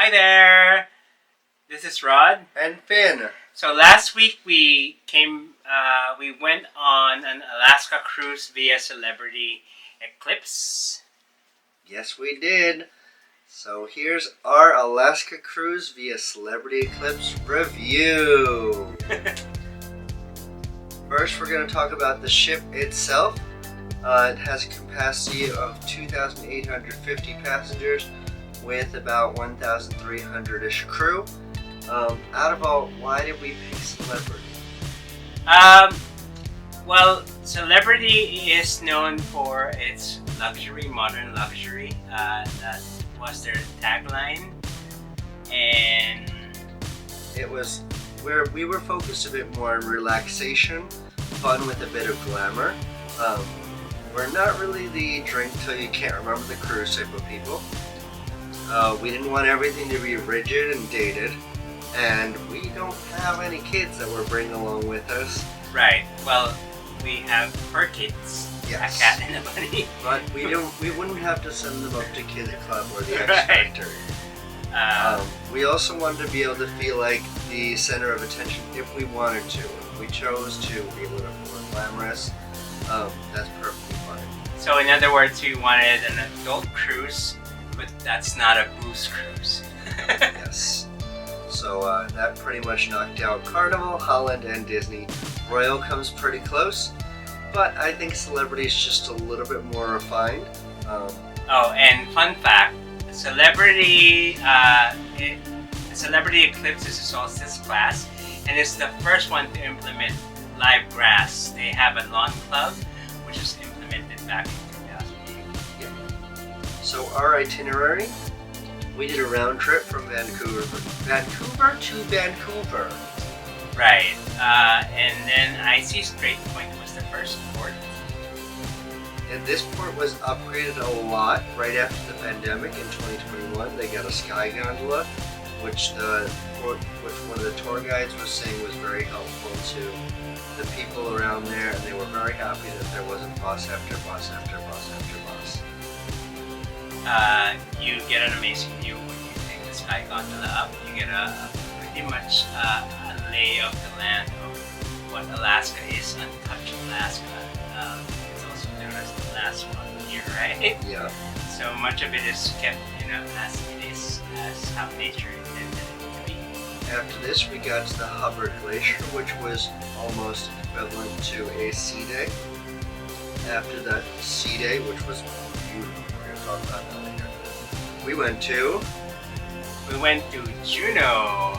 Hi there! This is Rod. And Fynn. So last week we went on an Alaska cruise via Celebrity Eclipse. Yes, we did. So here's our Alaska cruise via Celebrity Eclipse review. First, we're going to talk about the ship itself. It has a capacity of 2,850 passengers with about 1,300-ish crew. Out of all, why did we pick Celebrity? Well, Celebrity is known for its luxury, modern luxury. That was their tagline, and we were focused a bit more on relaxation, fun with a bit of glamour. We're not really the drink till you can't remember the cruise type of people. We didn't want everything to be rigid and dated, and we don't have any kids that we're bringing along with us. Right. Well, we have fur kids. Yes. A cat and a bunny. But we wouldn't have to send them up to Kids Club or the X Factor. We also wanted to be able to feel like the center of attention if we wanted to. If we chose to be a little more glamorous, that's perfectly fine. So in other words, we wanted an adult cruise, but that's not a booze cruise. Yes. So that pretty much knocked out Carnival, Holland, and Disney. Royal comes pretty close, but I think Celebrity is just a little bit more refined. Oh, and fun fact, Celebrity Eclipse is a Solstice class, and it's the first one to implement live grass. They have a lawn club, which was implemented back in 2008. Yeah. So our itinerary, we did a round trip from Vancouver to Vancouver. Right, and then Icy Straight Point was the first port. And this port was upgraded a lot right after the pandemic in 2021. They got a sky gondola, which one of the tour guides was saying was very helpful to the people around there, and they were very happy that there wasn't bus after bus after bus after bus. You get an amazing view when you take the sky gondola up. You get pretty much a lay of the land of what Alaska is, untouched Alaska. It's also known as the last one here, right? Yeah. So much of it is kept, as it is, as how nature intended it to be. After this, we got to the Hubbard Glacier, which was almost equivalent to a sea day. After that sea day, which was beautiful, we're going to talk about that later. We went to Juneau,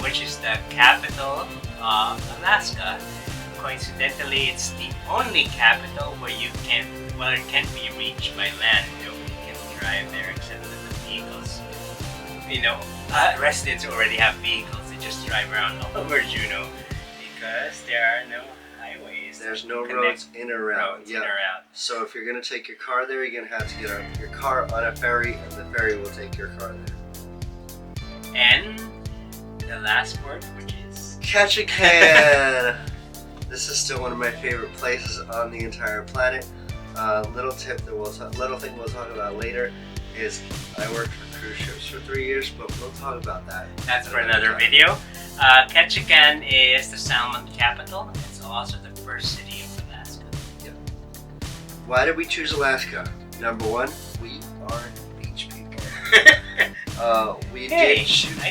which is the capital of Alaska. Coincidentally, it's the only capital where it can't be reached by land. Nobody can drive there except for the vehicles. Residents already have vehicles. They just drive around all over Juneau because there are no highways. There's no roads in or out. In or out. So if you're going to take your car there, you're going to have to get your car on a ferry, and the ferry will take your car there. And the last word, which is Ketchikan. This is still one of my favorite places on the entire planet. Little thing we'll talk about later is I worked for cruise ships for 3 years, but we'll talk about that. That's for another video. Ketchikan is the salmon capital. It's also the first city of Alaska. Yep. Why did we choose Alaska? Number one, we are beach people. I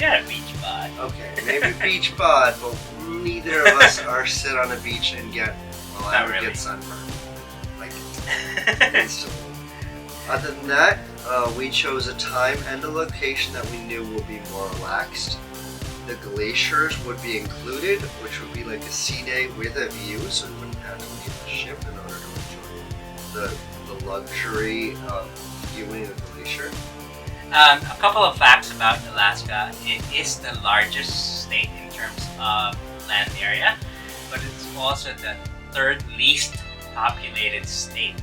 got a beach bod. Okay, maybe beach bod, but neither of us are sit on a beach and get sunburned. Like, instantly. Other than that, we chose a time and a location that we knew would be more relaxed. The glaciers would be included, which would be like a sea day with a view, so we wouldn't have to leave the ship in order to enjoy the luxury of viewing a glacier. A couple of facts about Alaska. It is the largest state in terms of land area, but it's also the third least populated state.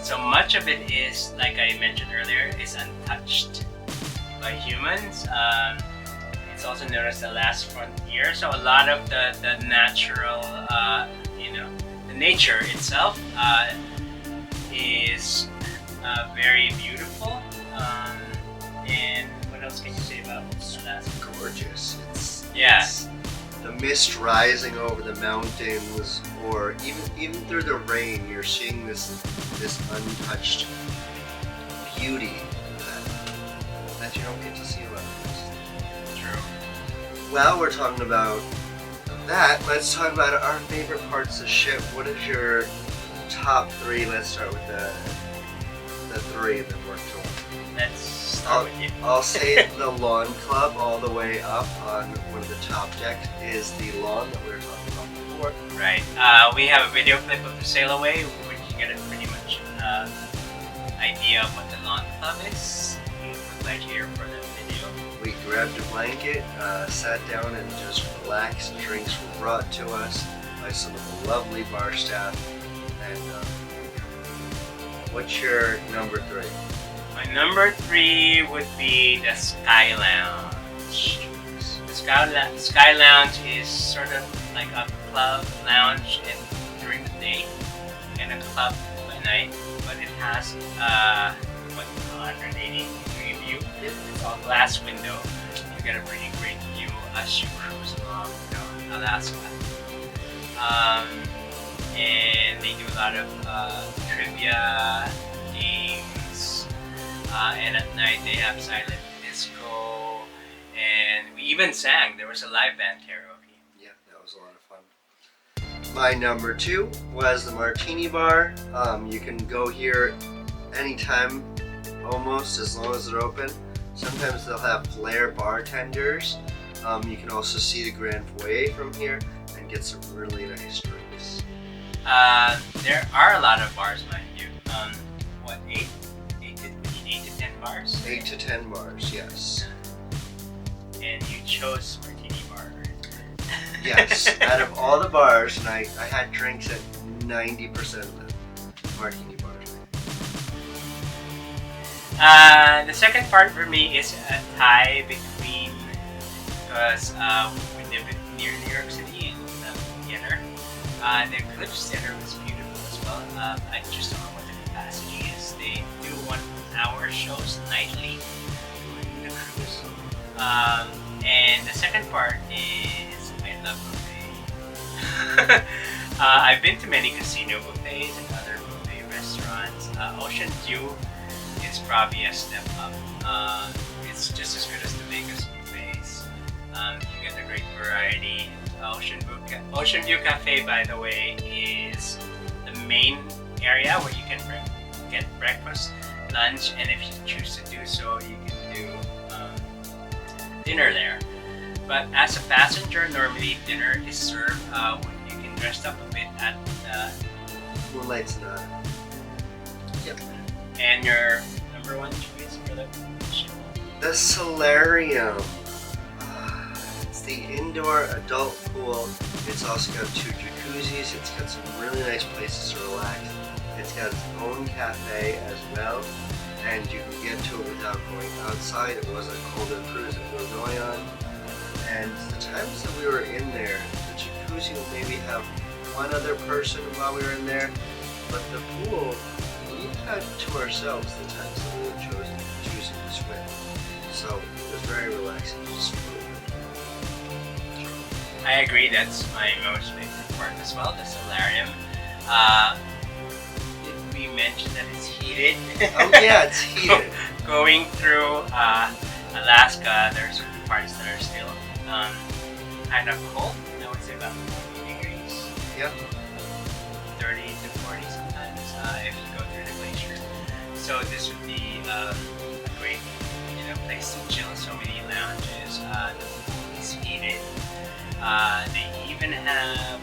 So much of it is, like I mentioned earlier, is untouched by humans. It's also known as the last frontier. So a lot of the natural, the nature itself is very beautiful. Yeah. It's the mist rising over the mountains, or even through the rain, you're seeing this untouched beauty that you don't get to see a lot of places. True. Well, we're talking about that. Let's talk about our favorite parts of the ship. What is your top 3? Let's start with the 3 that we're told. Let's start with you. I'll say the lawn club all the way up on one of the top decks is the lawn that we were talking about before. Right. We have a video clip of the sail away, which you get a pretty much idea of what the lawn club is. You click right here for the video. We grabbed a blanket, sat down and just relaxed. Drinks were brought to us by some of the lovely bar staff. And what's your number 3? My number 3 would be the Sky Lounge. The Sky Lounge is sort of like a club lounge during the day and a club by night, but it has 180-degree view. It's all glass window. You get a pretty great view as you cruise along Alaska. And they do a lot of trivia games, and at night they have silent disco, and we even sang. There was a live band karaoke. Yeah, that was a lot of fun. My number 2 was the Martini Bar. You can go here anytime, almost, as long as they're open. Sometimes they'll have flair bartenders. You can also see the Grand Foyer from here and get some really nice drinks. There are a lot of bars, mind you. 8 to 10 bars? 8 to 10 bars, yes. And you chose Martini Bar. Yes, out of all the bars, and I had drinks at 90% of them, Martini bars. The second part for me is a tie between, because we live near New York City in Theater. The Eclipse Theater was beautiful as well. I just don't know what the capacity is. They do 1 hour shows nightly during the cruise. And the second part is I love buffet. I've been to many casino buffets and other buffet restaurants. Ocean View is probably a step up. It's just as good as the Vegas buffets. You get a great variety. Ocean View Cafe, by the way, is the main area where you can get breakfast, lunch, and if you choose to do so, you can do dinner there. But as a passenger, normally dinner is served when you can dress up a bit at the Moonlight's not. Yep. And your number 1 choice for the ship? The Solarium. It's the indoor adult pool. It's also got 2 jacuzzis. It's got some really nice places to relax. It's got its own cafe as well, and you can get to it without going outside. It was a colder cruise that we were going on, and the times that we were in there, the jacuzzi will maybe have 1 other person while we were in there, but the pool, we had to ourselves the times that we were choosing to swim. So it was very relaxing to swim. I agree, that's my most favorite part as well, the solarium. Did we mention that it's heated? Oh yeah, it's heated. Going through Alaska, there are certain parts that are still kind of cold. I would say about 40 degrees. Yep. 30 to 40 sometimes if you go through the glacier. So this would be a great place to chill. So many lounges. The pool is heated. They even have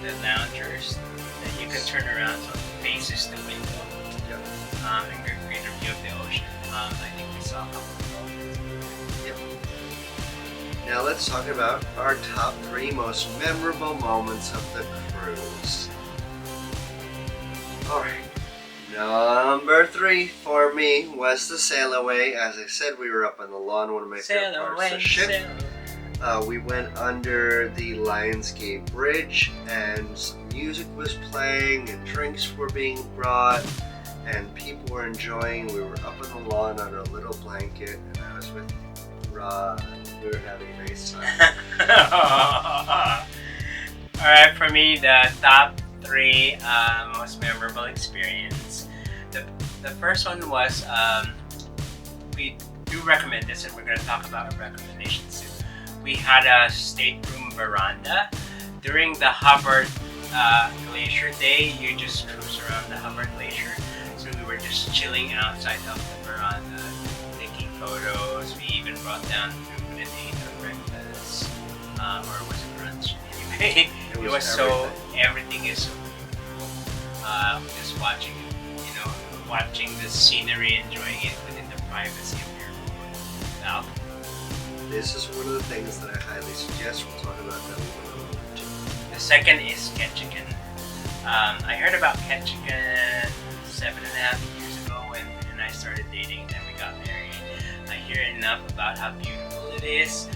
the loungers that you can turn around so it faces the window. Yep. And get a greater view of the ocean. I think we saw a couple of those. Yep. Now let's talk about our top 3 most memorable moments of the cruise. Alright. Number 3 for me was the sail away. As I said, we were up on the lawn, one of my favorite parts of the ship. We went under the Lionsgate Bridge, and some music was playing, and drinks were being brought, and people were enjoying. We were up on the lawn on our little blanket, and I was with Right. We were having a nice time. Alright, for me, the top 3 most memorable experience. The first one was, we do recommend this, and we're going to talk about our recommendations soon. We had a stateroom veranda. During the Hubbard Glacier day, you just cruise around the Hubbard Glacier. So we were just chilling outside of the veranda, taking photos. We even brought down food and ate our breakfast, or was it brunch? Anyway, it was so, everything is so beautiful. Just watching it, watching the scenery, enjoying it within the privacy of your own balcony. This is one of the things that I highly suggest. We'll talk about that one. The second is Ketchikan. I heard about Ketchikan 7.5 years ago when I started dating, and then we got married. I hear enough about how beautiful it is.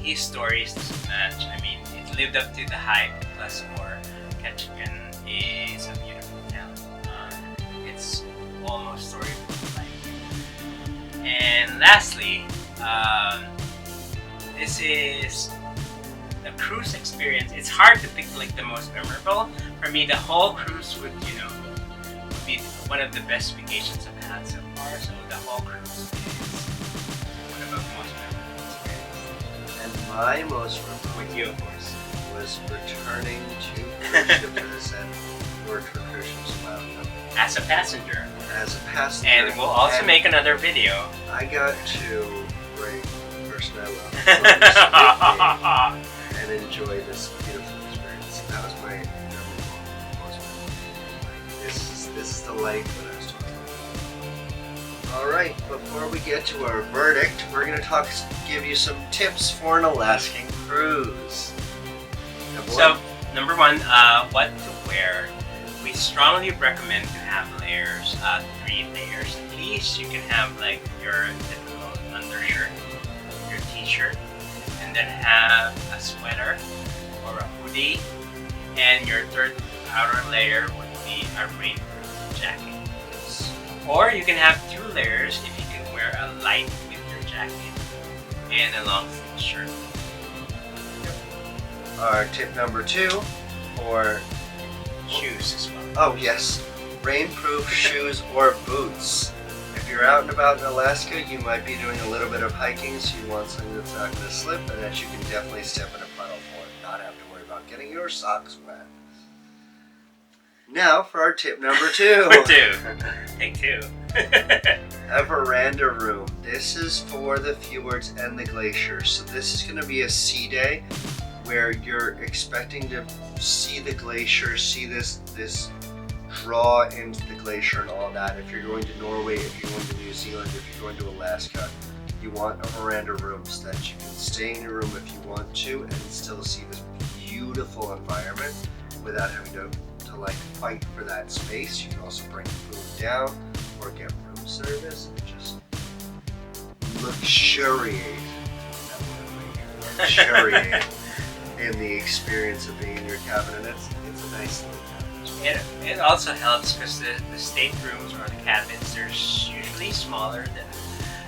His stories doesn't match. I mean, it lived up to the hype plus more. Ketchikan is a beautiful town. It's almost storybook-like. And lastly, this is the cruise experience. It's hard to pick like the most memorable. For me, the whole cruise would be one of the best vacations I've had so far. So the whole cruise is one of the most memorable experiences. And my most memorable, with you, of course, was returning to cruise ship for this and worked for cruise ships about as a passenger. As a passenger. And we'll also make another video. I got to bring the person I love and enjoy this beautiful experience. That was my most memorable. This is the life that I was talking about. Alright, before we get to our verdict, we're going to give you some tips for an Alaskan cruise. Number one, what to wear. We strongly recommend to have layers, 3 layers at least. You can have like your typical undershirt, your t-shirt, and then have a sweater or a hoodie, and your third outer layer would be a rainproof jacket. Or you can have 2 layers if you can wear a light winter jacket and a long sleeve shirt. Our tip number 2 for shoes as well. Oh yes, rainproof shoes or boots. If you're out and about in Alaska, you might be doing a little bit of hiking, so you want something that's not going to slip and that you can definitely step in a puddle for and not have to worry about getting your socks wet. Now for our tip number 2. Take 2. A veranda room. This is for the fjords and the glaciers. So this is going to be a sea day where you're expecting to see the glacier, see this draw into the glacier and all that. If you're going to Norway, if you're going to New Zealand, if you're going to Alaska, you want a veranda room so that you can stay in your room if you want to and still see this beautiful environment without having to like fight for that space. You can also bring food down or get room service and just luxuriate. Luxuriate in the experience of being in your cabin, and it's a nice little cabin. It also helps because the staterooms or the cabins, they're usually smaller than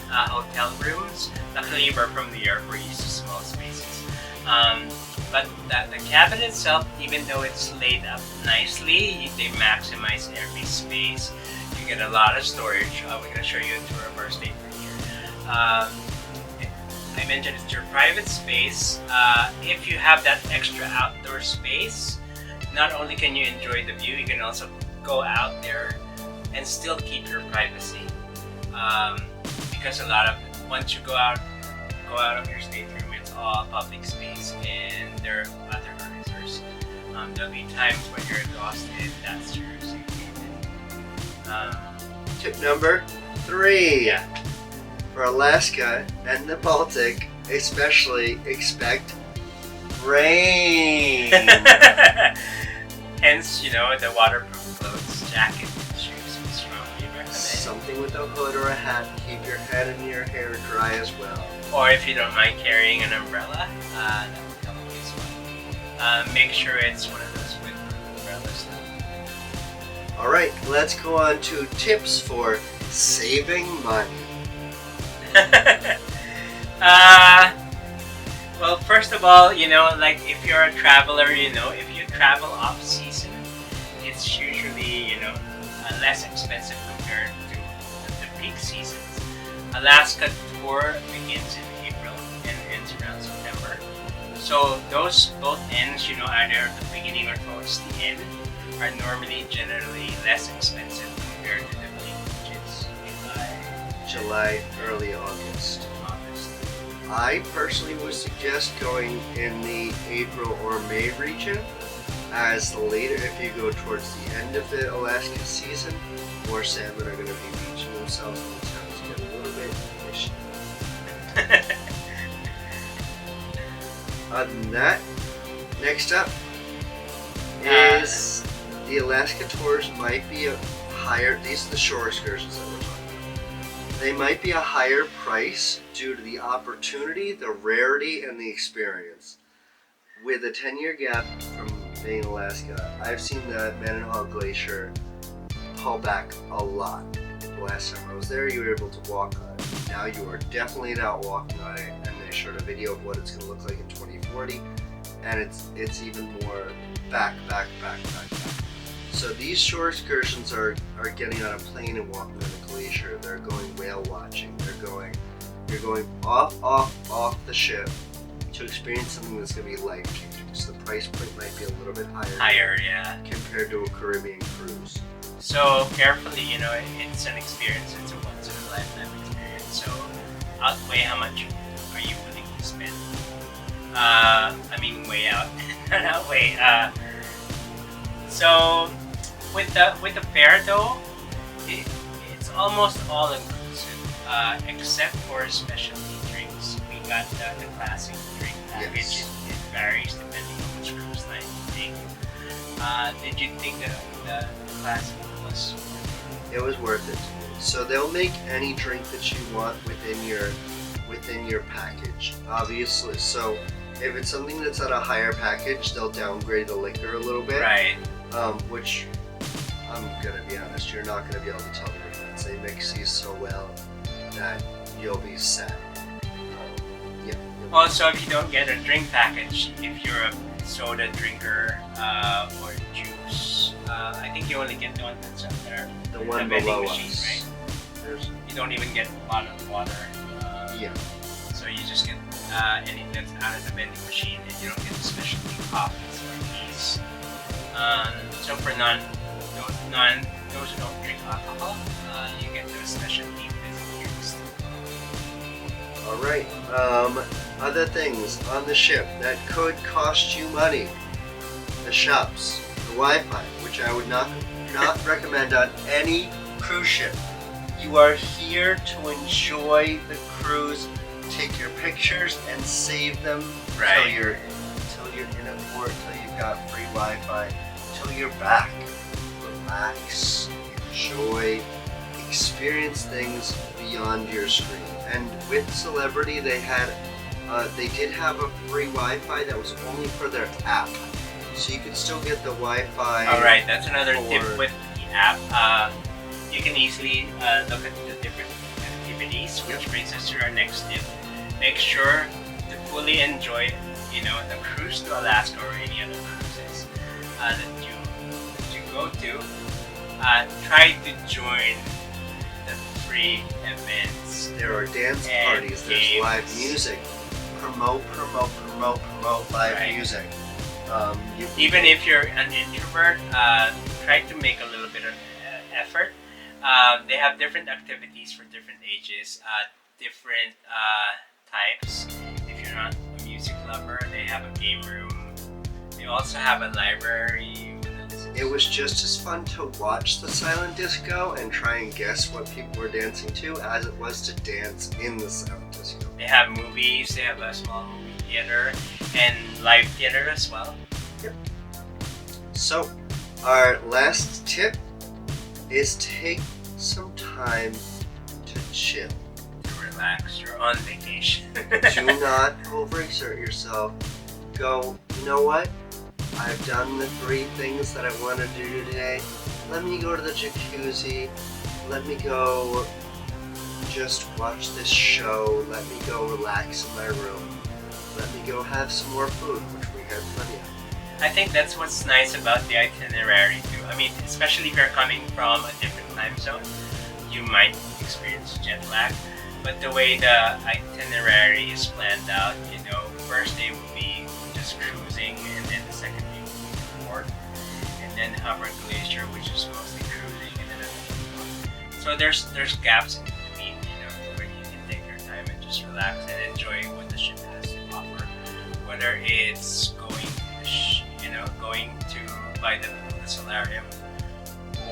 hotel rooms. Luckily, we're from New York, we're used to small spaces. But the cabin itself, even though it's laid up nicely, they maximize every space. You get a lot of storage. We're going to show you a tour of our stateroom here. I mentioned it's your private space. If you have that extra outdoor space, not only can you enjoy the view, you can also go out there and still keep your privacy. Because once you go out of your stateroom, it's all public space and there are other cruisers. There'll be times when you're exhausted, that's your safety. Tip number 3. Yeah. For Alaska and the Baltic, especially expect rain. Hence, the waterproof clothes, jacket, shoes, we strongly recommend. Something with a hood or a hat to keep your head and your hair dry as well. Or if you don't mind carrying an umbrella, that would help as well. Make sure it's one of those windproof umbrellas. Alright, let's go on to tips for saving money. Well, first of all, like if you're a traveler, if you travel off season, it's usually, less expensive compared to the peak seasons. Alaska tour begins in April and ends around September. So those both ends, either at the beginning or towards the end, are normally generally less expensive compared to the peak, which is July, early August. I personally would suggest going in the April or May region, as later, if you go towards the end of the Alaska season, more salmon are going to be beaching themselves and the towns get a little bit fishy. Other than that, next up is the Alaska tours might be a higher, these are the shore excursions that we're talking about. They might be a higher price due to the opportunity, the rarity, and the experience. With a 10-year gap from being in Alaska, I've seen the Hubbard Gacier pull back a lot. The last time I was there, you were able to walk on it. Now you are definitely not walking on it, and they showed a video of what it's going to look like in 2040, and it's even more back. So these shore excursions are getting on a plane and walking on a glacier. They're going whale watching. You're going off the ship to experience something that's going to be life-changing. So the price point might be a little bit higher. Yeah. Compared to a Caribbean cruise. So carefully, it's an experience. It's a once-in-a-lifetime experience. So outweigh how much are you willing to spend. Way out, not outweigh. So with the fare though, it's almost all inclusive, except for specialty drinks. We got the classic drink package. Yes. It varies depending on which cruise line you take. Did you think the classic was? It was worth it. So they'll make any drink that you want within your package, obviously. So if it's something that's at a higher package, they'll downgrade the liquor a little bit. Right. Which, I'm gonna be honest, you're not gonna be able to tell the difference. They mix these so well that you'll be set. Yeah. Also, if you don't get a drink package, if you're a soda drinker or juice, I think you only get the one that's up there. The one vending below machine, us. right? You don't even get bottled water. Yeah. So you just get anything that's out of the vending machine, and you don't get the specialty coffees or teas. So for those who don't drink alcohol, you get those specialty fizzy drinks. Alright, other things on the ship that could cost you money. The shops, the Wi-Fi, which I would not recommend on any cruise ship. You are here to enjoy the cruise, take your pictures and save them until you're in a port, until you've got free Wi-Fi, until you're back. Relax, enjoy, experience things beyond your screen. And with Celebrity, they did have a free Wi-Fi that was only for their app, so you could still get the Wi-Fi. All right, that's another tip with the app. You can easily look at the different activities, which brings us to our next tip. Make sure to fully enjoy, the cruise to Alaska or any other cruises that you go to. Try to join the free events. There are dance parties. There's games. Live music. Promote live music. Even if you're an introvert, try to make a little bit of effort. They have different activities for different ages, different types. If you're not a music lover, they have a game room. They also have a library. It was just as fun to watch the silent disco and try and guess what people were dancing to as it was to dance in the silent disco. They have movies, they have a small movie theater, and live theater as well. Yep. So, our last tip is take some time to chill. To relax, you're on vacation. Do not overexert yourself. Go, you know what? I've done the 3 things that I want to do today. Let me go to the jacuzzi. Let me go just watch this show, let me go relax in my room, let me go have some more food, which we had plenty of. I think that's what's nice about the itinerary too. I mean, especially if you're coming from a different time zone, you might experience jet lag. But the way the itinerary is planned out, first day will be just cruising, and then the second day will be the port, and then Hubbard Gacier, which is mostly cruising, and then another. So there's gaps in between, where you can take your time and just relax and enjoy what the ship has to offer. Whether it's going to by the solarium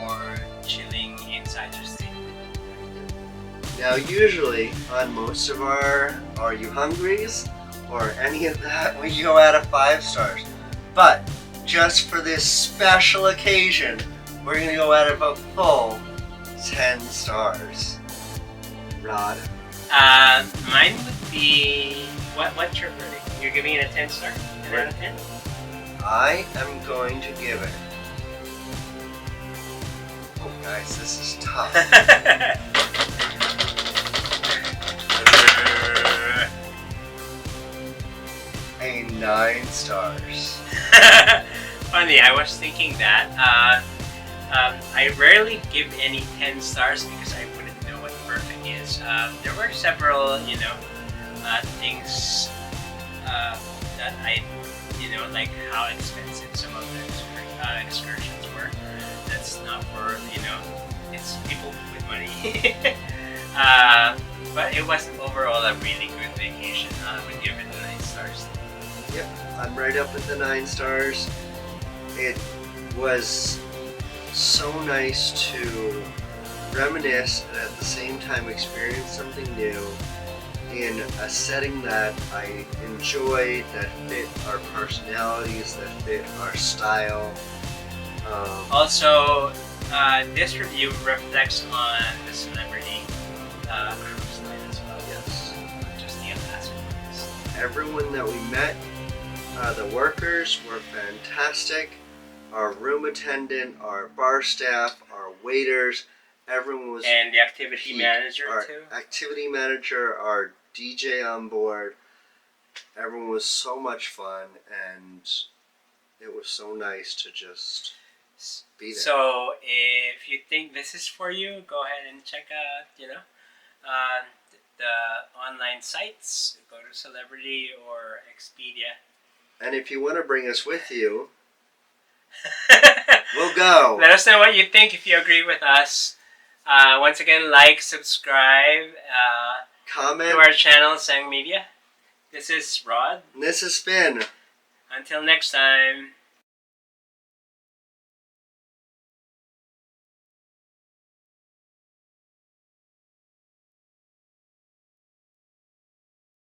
or chilling inside your seat. Now, usually on most of our Are You Hungries or any of that, we go out of 5 stars. But just for this special occasion, we're going to go out of a full 10 stars. Rod? Mine would be... What's your verdict? You're giving it a 10 star? 10 out of 10? I am going to give it... Oh, guys, this is tough. A 9 stars. Funny, I was thinking that. I rarely give any 10 stars because I wouldn't know what perfect is. There were several, things that I, like how expensive some of the excursions were. That's not worth, it's people with money. But it was overall a really good vacation. I would give it 9 stars. Yep, I'm right up at the 9 stars. It was so nice to reminisce and at the same time experience something new in a setting that I enjoyed, that fit our personalities, that fit our style. Also, this review reflects on the Celebrity cruise line as well. Yes. Not just the Alaskan ones. Everyone that we met, the workers were fantastic. Our room attendant, our bar staff, our waiters, everyone was... And the activity peak. manager our too. Activity manager, our DJ on board. Everyone was so much fun, and it was so nice to just be there. So if you think this is for you, go ahead and check out, the online sites. Go to Celebrity or Expedia. And if you want to bring us with you, we'll go. Let us know what you think if you agree with us. Once again, like, subscribe Comment. to our channel, Sang Media. This is Rod. And this is Fynn. Until next time.